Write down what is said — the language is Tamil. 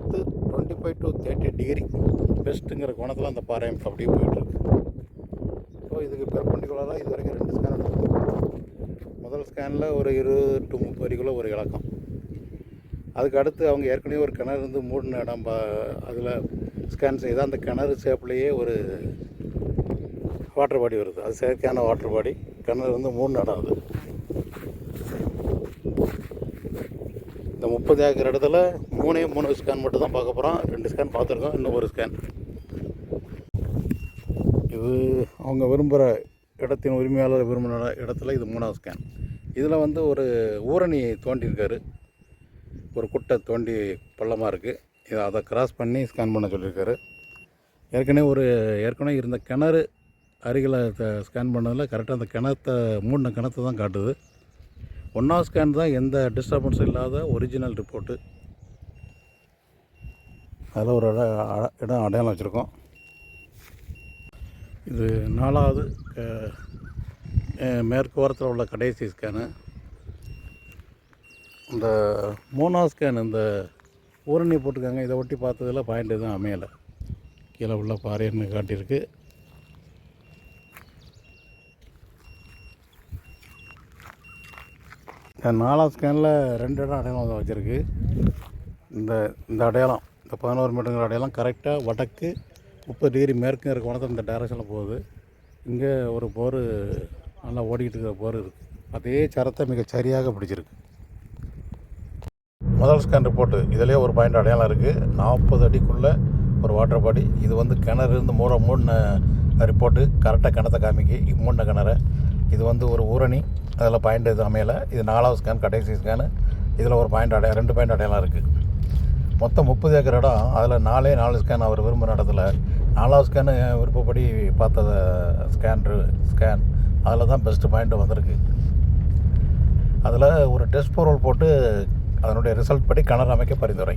நார்த்து 25 to 30 டிகிரி பெஸ்ட்டுங்கிற கோணத்தில் அந்த பாறை அமைப்பு அப்படியே போயிட்டுருக்கு. ஸோ இதுக்கு பெர்பெண்டிகுலராக இது வரைக்கும் 2 ஸ்கேன் எடுத்துருக்கோம். முதல் ஸ்கேனில் ஒரு 20 to 30 அடிக்குள்ளே ஒரு இலக்கம். அதுக்கு அடுத்து அவங்க ஏற்கனவே ஒரு கிணறு இருந்து மூடின இடம் அதில் ஸ்கேன் செய்தால் அந்த கிணறு ஷேப்லேயே ஒரு வாட்டர் பாடி வருது. அது செயற்கையான வாட்டர் பாடி. கிணறு வந்து மூடின இடம் அது. இந்த 30 ஏக்கர் இடத்துல 3 ஸ்கேன் மட்டும் தான் பார்க்க போகிறோம். 2 ஸ்கேன் பார்த்துருக்கோம், இன்னும் ஒரு ஸ்கேன். இது அவங்க விரும்புகிற இடத்தின் உரிமையாளர் விரும்பின இடத்துல இது 3வது ஸ்கேன். இதில் வந்து ஒரு ஊரணி தோண்டியிருக்காரு. ஒரு குட்டை தோண்டி பள்ளமாக இருக்குது. இதை அதை கிராஸ் பண்ணி ஸ்கேன் பண்ண சொல்லியிருக்காரு. ஏற்கனவே இருந்த கிணறு அருகில் ஸ்கேன் பண்ணதில் கரெக்டாக அந்த மூடின கிணத்தை தான் காட்டுது. 1வது ஸ்கேன் தான் எந்த டிஸ்டர்பன்ஸும் இல்லாத ஒரிஜினல் ரிப்போர்ட்டு. அதில் ஒரு இடம் அடையாளம் வச்சுருக்கோம். இது 4வது மேற்கு ஓரத்தில் உள்ள கடைசி ஸ்கேனு. இந்த 3வது ஸ்கேன் இந்த ஊரணி போட்டிருக்காங்க. இதை ஒட்டி பார்த்ததில் பாயிண்ட் எதுவும் அமையலை. கீழே உள்ள பாறைன்னு காட்டியிருக்கு. இந்த 4வது ஸ்கேனில் 2 இடம் அடையாளம் வச்சுருக்கு. இந்த அடையாளம், இந்த 11 மீட்டருங்கிற அடையாளம் கரெக்டாக வடக்கு 30 டிகிரி மேற்குங்கிற கோணத்தில் இந்த டைரக்ஷனில் போகுது. இங்கே ஒரு போர் நல்லா ஓடிக்கிட்டு இருக்கிற போர் இருக்குது. அதே சரத்தை மிக சரியாக பிடிச்சிருக்கு. முதல் ஸ்கேன் ரிப்போர்ட்டு இதிலே ஒரு பாயிண்ட் அடையாளம் இருக்குது. 40 அடிக்குள்ளே ஒரு வாட்டர் பாடி. இது வந்து கிணறு இருந்து மூடின ரிப்போர்ட்டு. கரெக்டாக கிணத்தை காமிக்கு மூடின கிணறு. இது வந்து ஒரு ஊரணி. அதில் பாயிண்ட் எதுவும் அமையலை. இது 4வது ஸ்கேன் கடைசி ஸ்கேனு. இதில் ஒரு பாயிண்ட் 2 பாயிண்ட் அடையாளம் இருக்குது. மொத்தம் 30 ஏக்கர் இடம். அதில் 4 ஸ்கேன் அவர் விரும்புகிற இடத்துல 4வது ஸ்கேனு விருப்பப்படி பார்த்த ஸ்கேன் அதில் தான் பெஸ்ட்டு பாயிண்ட்டு வந்திருக்கு. அதில் ஒரு டெஸ்ட் பொருள் போட்டு அதனுடைய ரிசல்ட் படி கிணறு அமைக்க பரிந்துரை.